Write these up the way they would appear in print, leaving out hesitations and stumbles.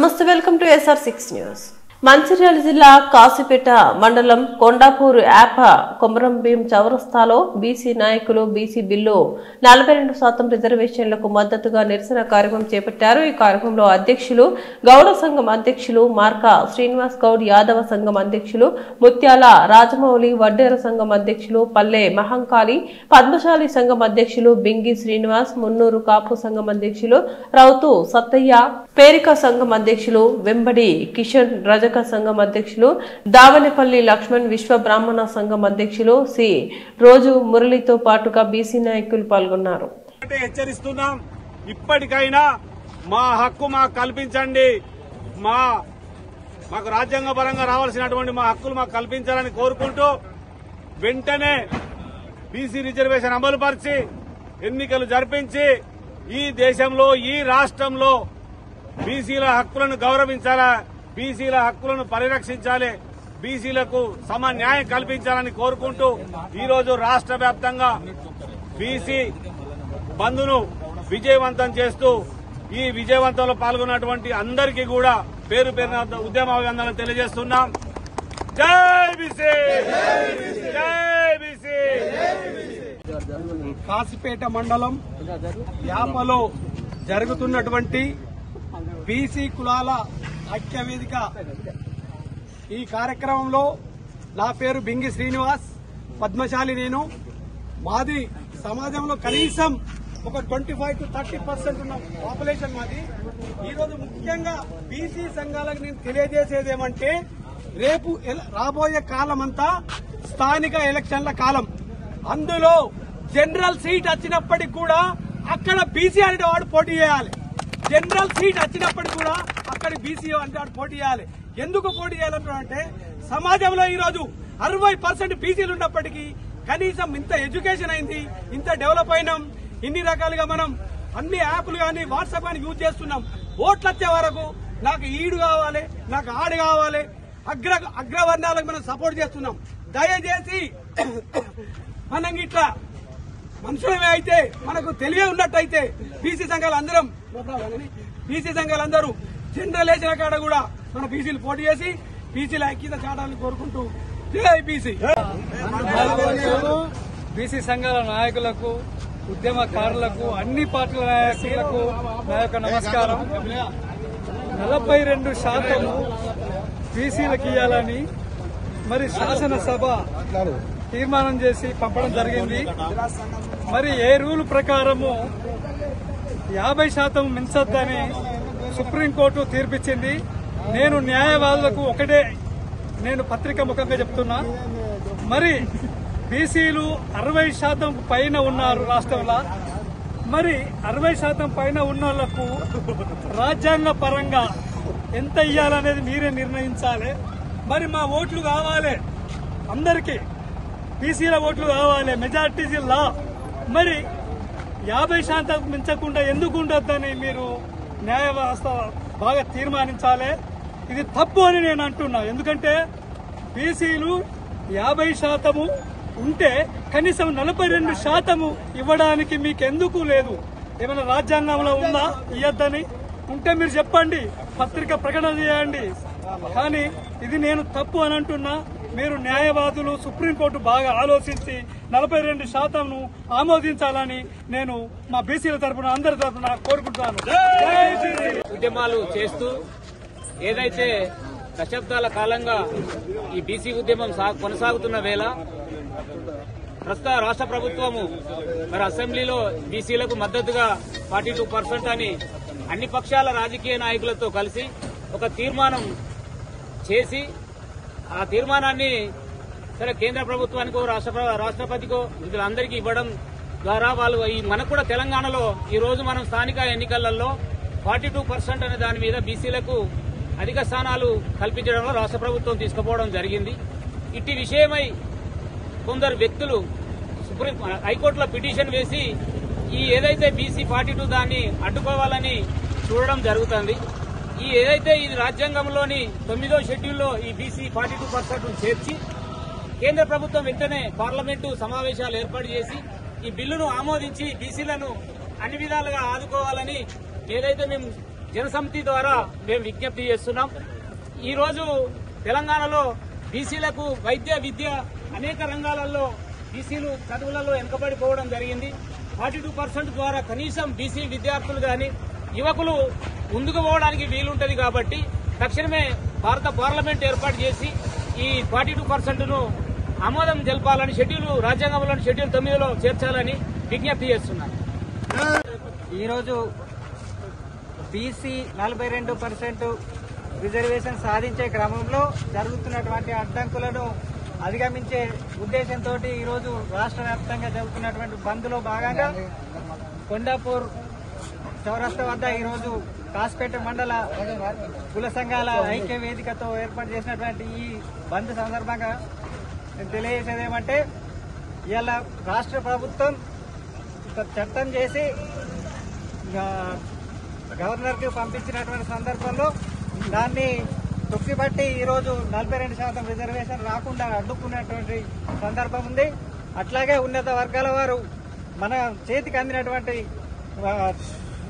నమస్తే, welcome to SR6 news. Mancherial జిల్లా కాసిపేట మండలం కొండాపూర్ యాప కొమరంభీం చౌరస్తాలో బీసీ నాయకులు బీసీ బిల్లు 42% రిజర్వేషన్లకు మద్దతుగా నిరసన కార్యక్రమం చేపట్టారు. ఈ కార్యక్రమంలో అధ్యక్షులు గౌడ సంఘం అధ్యక్షులు మార్కా శ్రీనివాస్ గౌడ్, యాదవ సంఘం అధ్యక్షులు ముత్యాల రాజమౌళి, వడ్డేర సంఘం అధ్యక్షులు పల్లె మహంకాళి, పద్మశాలి సంఘం అధ్యక్షులు బింగి శ్రీనివాస్, మున్నూరు కాపు సంఘం అధ్యక్షులు రౌతు సత్తయ్య, పేరిక సంఘం అధ్యక్షులు వెంబడి కిషన్, రజక సంఘం అధ్యక్షులు దావనపల్లి లక్ష్మణ్, విశ్వ బ్రాహ్మణ సంఘం అధ్యక్షులు సి రోజు మురళితో పాటుగా బీసీ నాయకులు పాల్గొన్నారు. హెచ్చరిస్తున్నాం, ఇప్పటికైనా మా హక్కు మాకు కల్పించండి, మాకు రాజ్యాంగ పరంగా రావాల్సినటువంటి మా హక్కులు మాకు కల్పించాలని కోరుకుంటూ వెంటనే బీసీ రిజర్వేషన్ అమలుపరిచి ఎన్నికలు జరిపించి ఈ దేశంలో ఈ రాష్ట్రంలో బీసీల హక్కులను గౌరవించాలా, బీసీల హక్కులను పరిరక్షించాలి, బీసీలకు సమ న్యాయం కల్పించాలని కోరుకుంటూ ఈరోజు రాష్ట్ర వ్యాప్తంగా బీసీ బంద్ను విజయవంతం చేస్తూ ఈ విజయవంతంలో పాల్గొన్నటువంటి అందరికీ కూడా పేరు పేరున ఉద్యమ అభినందనలు తెలియజేస్తున్నాం. జై బీసీ, జై బీసీ. కాసిపేట మండలం యాపలో జరుగుతున్నటువంటి బీసీ కులాల ఐక్య వేదిక ఈ కార్యక్రమంలో నా పేరు బింగి శ్రీనివాస్, పద్మశాలి నేను. మాది సమాజంలో కనీసం ఒక 25 to 30% ఉన్న పాపులేషన్ మాది. ఈరోజు ముఖ్యంగా బీసీ సంఘాలకు నేను తెలియజేసేది ఏమంటే, రేపు రాబోయే కాలం అంతా స్థానిక ఎలక్షన్ల కాలం. అందులో జనరల్ సీట్ వచ్చినప్పటికి కూడా అక్కడ బీసీ అనే వాడు పోటీ చేయాలి. జనరల్ సీట్ వచ్చినప్పటికి కూడా అక్కడ బీసీ అంటే వాడు పోటీ చేయాలి. ఎందుకు పోటీ చేయాలంటే, సమాజంలో ఈరోజు 60% బీసీలు ఉన్నప్పటికీ కనీసం ఇంత ఎడ్యుకేషన్ అయింది, ఇంత డెవలప్ అయినాం, ఇన్ని రకాలుగా మనం అన్ని యాప్లు కానీ వాట్సాప్ కానీ యూజ్ చేస్తున్నాం. ఓట్లు వచ్చే వరకు నాకు ఈడు కావాలి, నాకు ఆడు కావాలి, అగ్రవర్ణాలకు మనం సపోర్ట్ చేస్తున్నాం. దయచేసి మనం ఇట్లా మనుషులమే అయితే, మనకు తెలియ ఉన్నట్టయితే బీసీ సంఘాలు అందరూ జనరల్ వేసిన కాడ కూడా మన బీసీలు పోటీ చేసి బీసీల ఐక్యత చాటాలని కోరుకుంటూ జై బీసీ. బీసీ సంఘాల నాయకులకు, ఉద్యమకారులకు, అన్ని పార్టీల నాయకులకు నా యొక్క నమస్కారం. 42% బీసీలకు ఇవ్వాలని మరి శాసనసభ తీర్మానం చేసి పంపడం జరిగింది. మరి ఏ రూల్ ప్రకారము 50% మించొద్దని సుప్రీంకోర్టు తీర్పిచ్చింది. నేను న్యాయవాదులకు ఒకటే నేను పత్రిక ముఖంగా చెప్తున్నా, మరి బీసీలు 60% పైన ఉన్నారు రాష్ట్రంలో. మరి 60% పైన ఉన్న వాళ్లకు రాజ్యాంగ పరంగా ఎంత ఇవ్వాలనేది మీరే నిర్ణయించాలి. మరి మా ఓట్లు కావాలి, అందరికీ బీసీల ఓట్లు కావాలి, మెజార్టీ లా. మరి 50% మించకుండా ఎందుకు ఉండొద్దని మీరు న్యాయ వ్యవస్థ బాగా తీర్మానించాలి. ఇది తప్పు అని నేను అంటున్నా. ఎందుకంటే బీసీలు 50% ఉంటే కనీసం 42% ఇవ్వడానికి మీకెందుకు లేదు? ఏమైనా రాజ్యాంగంలో ఉందా ఇవ్వద్దని? ఉంటే మీరు చెప్పండి, పత్రిక ప్రకటన చేయండి. కానీ ఇది నేను తప్పు అని అంటున్నా. మీరు న్యాయవాదులు, సుప్రీంకోర్టు బాగా ఆలోచించి 42% ఆమోదించాలని నేను మా బీసీల తరఫున, అందరి తరఫున కోరుకుంటున్నాను. ఉద్యమాలు చేస్తూ ఏదైతే దశాబ్దాల కాలంగా ఈ బీసీ ఉద్యమం కొనసాగుతున్న వేళ ప్రస్తుత రాష్ట్ర ప్రభుత్వము మరి అసెంబ్లీలో బీసీలకు మద్దతుగా 42% అని అన్ని పక్షాల రాజకీయ నాయకులతో కలిసి ఒక తీర్మానం చేసి, ఆ తీర్మానాన్ని సరే కేంద్ర ప్రభుత్వానికో రాష్ట్రపతికో వీళ్ళందరికీ ఇవ్వడం ద్వారా వాళ్ళు మనకు కూడా తెలంగాణలో ఈ రోజు మనం స్థానిక ఎన్నికలలో 42% అనే దాని మీద బీసీలకు అధిక స్థానాలు కల్పించడంలో రాష్ట్ర ప్రభుత్వం తీసుకుపోవడం జరిగింది. ఇట్టి విషయమై కొందరు వ్యక్తులు హైకోర్టులో పిటిషన్ వేసి ఈ ఏదైతే బీసీ 42 దాన్ని అడ్డుకోవాలని చూడడం జరుగుతుంది. ఈ ఏదైతే ఈ రాజ్యాంగంలోని 9వ షెడ్యూల్లో ఈ బీసీ 42% చేర్చి కేంద్ర ప్రభుత్వం వెంటనే పార్లమెంటు సమావేశాలు ఏర్పాటు చేసి ఈ బిల్లును ఆమోదించి బీసీలను అన్ని విధాలుగా ఆదుకోవాలని ఏదైతే మేము జనసమితి ద్వారా మేము విజ్ఞప్తి చేస్తున్నాం. ఈ రోజు తెలంగాణలో బీసీలకు వైద్య విద్య అనేక రంగాలలో బీసీలు చదువులలో వెనుకబడిపోవడం జరిగింది. 42% ద్వారా కనీసం బీసీ విద్యార్థులు గాని యువకులు ముందుకు పోవడానికి వీలుంటది. కాబట్టి తక్షణమే భారత పార్లమెంట్ ఏర్పాటు చేసి ఈ 42%ను ఆమోదం జరపాలని రాజ్యాంగంలోని షెడ్యూల్ 9లో చేర్చాలని విజ్ఞప్తి చేస్తున్నారు. ఈరోజు బీసీ 42% రిజర్వేషన్ సాధించే క్రమంలో జరుగుతున్నటువంటి అడ్డంకులను అధిగమించే ఉద్దేశంతో ఈరోజు రాష్ట్ర వ్యాప్తంగా జరుగుతున్నటువంటి బంద్లో భాగంగా కొండాపూర్ చౌరస్తా వద్ద ఈరోజు కాసిపేట మండల కుల సంఘాల ఐక్య వేదికతో ఏర్పాటు చేసినటువంటి ఈ బంద్ సందర్భంగా తెలియజేసేది ఏమంటే, ఇవాళ రాష్ట్ర ప్రభుత్వం చట్టం చేసి గవర్నర్కి పంపించినటువంటి సందర్భంలో దాన్ని తొక్కిపట్టి ఈరోజు 42% రిజర్వేషన్ రాకుండా అడ్డుకున్నటువంటి సందర్భం ఉంది. అట్లాగే ఉన్నత వర్గాల వారు మన చేతికి అందినటువంటి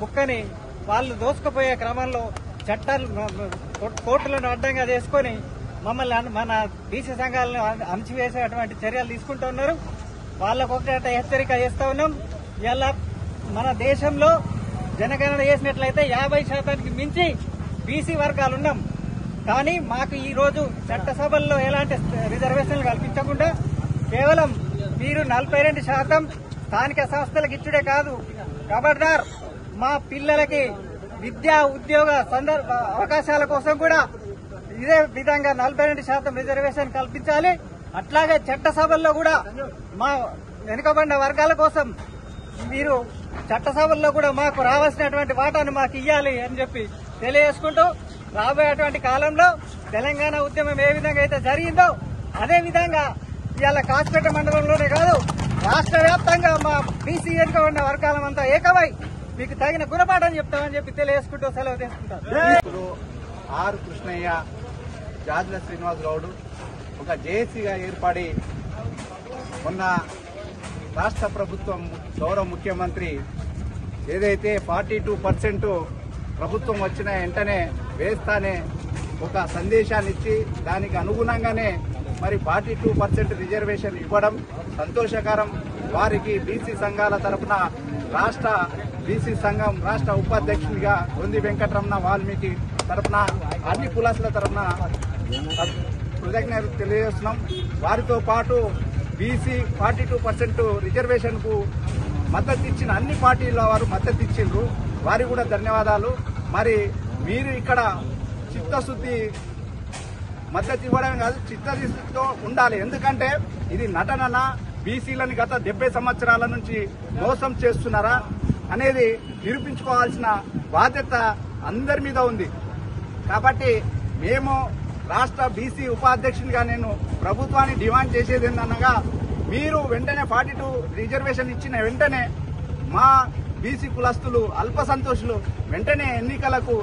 బుక్కని వాళ్ళు దోసుకుపోయే క్రమంలో చట్టాలు కోర్టులను అడ్డంగా చేసుకుని మమ్మల్ని మన బీసీ సంఘాలను అణచివేసేటువంటి చర్యలు తీసుకుంటున్నారు. వాళ్ళకు ఒకటే హెచ్చరిక చేస్తా ఉన్నాం. ఇలా మన దేశంలో జనగణన చేసినట్లయితే 50% మించి బీసీ వర్గాలు ఉన్నాం. కానీ మాకు ఈ రోజు చట్టసభల్లో ఎలాంటి రిజర్వేషన్లు కల్పించకుండా కేవలం మీరు 42% స్థానిక సంస్థలకు ఇచ్చుడే కాదు, ఖబర్దార్ మా పిల్లలకి విద్యా ఉద్యోగ అవకాశాల కోసం కూడా ఇదే విధంగా 42% రిజర్వేషన్ కల్పించాలి. అట్లాగే చట్టసభల్లో కూడా మా వెనుకబడిన వర్గాల కోసం మీరు చట్టసభల్లో కూడా మాకు రావాల్సినటువంటి వాటాను మాకు ఇవ్వాలి అని చెప్పి తెలియజేసుకుంటూ, రాబోయేటువంటి కాలంలో తెలంగాణ ఉద్యమం ఏ విధంగా అయితే జరిగిందో అదే విధంగా ఇవాళ కాసిపేట మండలంలోనే కాదు రాష్ట్ర వ్యాప్తంగా మా బీసీ వెనుకబడిన వర్గాలమంతా ఏకమై మీకు తగిన గుణపాఠం చెప్తామని చెప్పి తెలియజేసుకుంటూ సెలవు తీసుకుంటారు. ఆర్ కృష్ణయ్య, జాజుల శ్రీనివాస్ గౌడ్ ఒక జేఏసీగా ఏర్పడి మొన్న రాష్ట్ర ప్రభుత్వం గౌరవ ముఖ్యమంత్రి ఏదైతే 42% ప్రభుత్వం వచ్చిన వెంటనే వేస్తానే ఒక సందేశాన్ని ఇచ్చి దానికి అనుగుణంగానే మరి 42% రిజర్వేషన్ ఇవ్వడం సంతోషకరం. వారికి బీసీ సంఘాల తరఫున రాష్ట్ర బీసీ సంఘం రాష్ట్ర ఉపాధ్యక్షునిగా గొంది వెంకటరమణ వాల్మీకి తరఫున అన్ని కులాసుల తరఫున కృతజ్ఞతలు తెలియజేస్తున్నాం. వారితో పాటు బీసీ 42% రిజర్వేషన్ కు మద్దతు ఇచ్చిన అన్ని పార్టీల వారు మద్దతు ఇచ్చిండ్రు. వారికి కూడా ధన్యవాదాలు. మరి మీరు ఇక్కడ చిత్తశుద్ధి మద్దతు ఇవ్వడం కాదు, చిత్తశుద్ధితో ఉండాలి. ఎందుకంటే ఇది నటనన బీసీలని గత 70 సంవత్సరాల నుంచి మోసం చేస్తున్నారా అనేది నిరూపించుకోవాల్సిన బాధ్యత అందరి మీద ఉంది. కాబట్టి మేము రాష్ట్ర బీసీ ఉపాధ్యక్షునిగా నేను ప్రభుత్వాన్ని డిమాండ్ చేసేది ఏంటనగా, మీరు వెంటనే 42 రిజర్వేషన్ ఇచ్చిన వెంటనే మా బీసీ కులస్తులు అల్ప సంతోషులు వెంటనే ఎన్నికలకు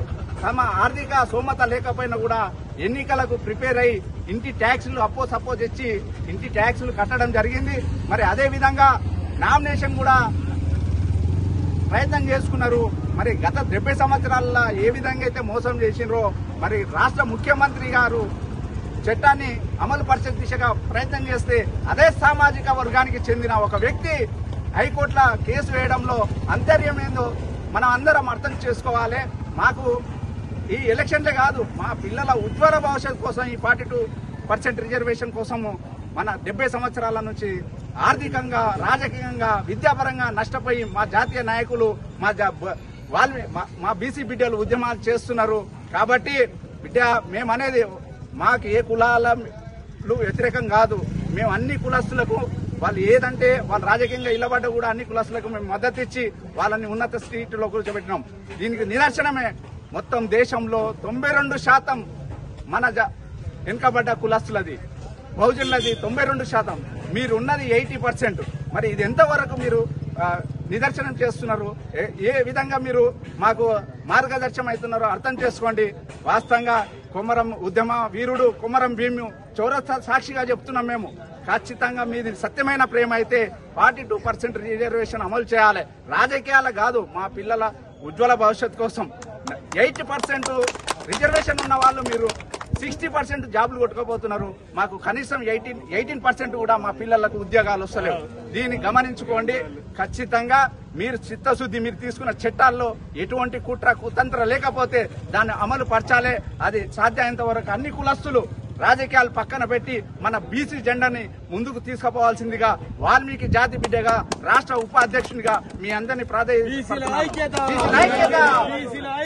తమ ఆర్థిక సోమత లేకపోయినా కూడా ఎన్నికలకు ప్రిపేర్ అయి ఇంటి ట్యాక్సులు సపో తెచ్చి ఇంటి ట్యాక్సులు కట్టడం జరిగింది. మరి అదే విధంగా నామినేషన్ కూడా ప్రయత్నం చేసుకున్నారు. మరి గత 70 సంవత్సరాల్లో ఏ విధంగా అయితే మోసం చేసినరో మరి రాష్ట్ర ముఖ్యమంత్రి గారు చట్టాన్ని అమలు పరిచే దిశగా ప్రయత్నం చేస్తే అదే సామాజిక వర్గానికి చెందిన ఒక వ్యక్తి హైకోర్టులో కేసు వేయడంలో అంతర్యం ఏందో మనం అందరం అర్థం చేసుకోవాలి. మాకు ఈ ఎలక్షన్లే కాదు, మా పిల్లల ఉజ్వల భవిష్యత్తు కోసం ఈ 42% రిజర్వేషన్ కోసము మన 70 సంవత్సరాల నుంచి ఆర్థికంగా రాజకీయంగా విద్యాపరంగా నష్టపోయి మా జాతీయ నాయకులు మా బీసీ బిడ్డలు ఉద్యమాలు చేస్తున్నారు. కాబట్టి బిడ్డ మేమనేది మాకు ఏ కులాలు వ్యతిరేకం కాదు. మేము అన్ని కులస్తులకు వాళ్ళు ఏదంటే వాళ్ళు రాజకీయంగా ఇళ్లబడ్డ కూడా అన్ని కులస్తులకు మేము మద్దతు ఇచ్చి వాళ్ళని ఉన్నత స్థితిలో కూర్చోబెట్టినాం. దీనికి నిదర్శనమే మొత్తం దేశంలో 92% మన వెనుకబడ్డ కులస్తులది, బహుజనులది 92%. మీరు ఉన్నది 80%. మరి ఇది ఎంతవరకు మీరు నిదర్శనం చేస్తున్నారు? ఏ విధంగా మీరు మాకు మార్గదర్శనం అవుతున్నారో అర్థం చేసుకోండి. వాస్తవంగా కొమరం ఉద్యమ వీరుడు కొమరం భీము చౌరస్తా సాక్షిగా చెప్తున్నాం మేము. ఖచ్చితంగా మీది సత్యమైన ప్రేమ అయితే 42% రిజర్వేషన్ అమలు చేయాలి. రాజకీయాలు కాదు, మా పిల్లల ఉజ్వల భవిష్యత్తు కోసం. 80% రిజర్వేషన్ ఉన్న వాళ్ళు మీరు 60% జాబులు కొట్టుకోబోతున్నారు. మాకు కనీసం 18% కూడా మా పిల్లలకు ఉద్యోగాలు వస్తలేవు. దీన్ని గమనించుకోండి. ఖచ్చితంగా మీరు చిత్తశుద్ధి, మీరు తీసుకున్న చట్టాల్లో ఎటువంటి కుట్ర కుతంత్ర లేకపోతే దాన్ని అమలు పరచాలి. అది సాధ్యమైనంత వరకు అన్ని కులస్తులు రాజకీయాలు పక్కన పెట్టి మన బీసీ జెండాని ముందుకు తీసుకుపోవాల్సిందిగా వాల్మీకి జాతి బిడ్డగా రాష్ట్ర ఉపాధ్యక్షునిగా మీ అందరినీ ప్రాధాన్యత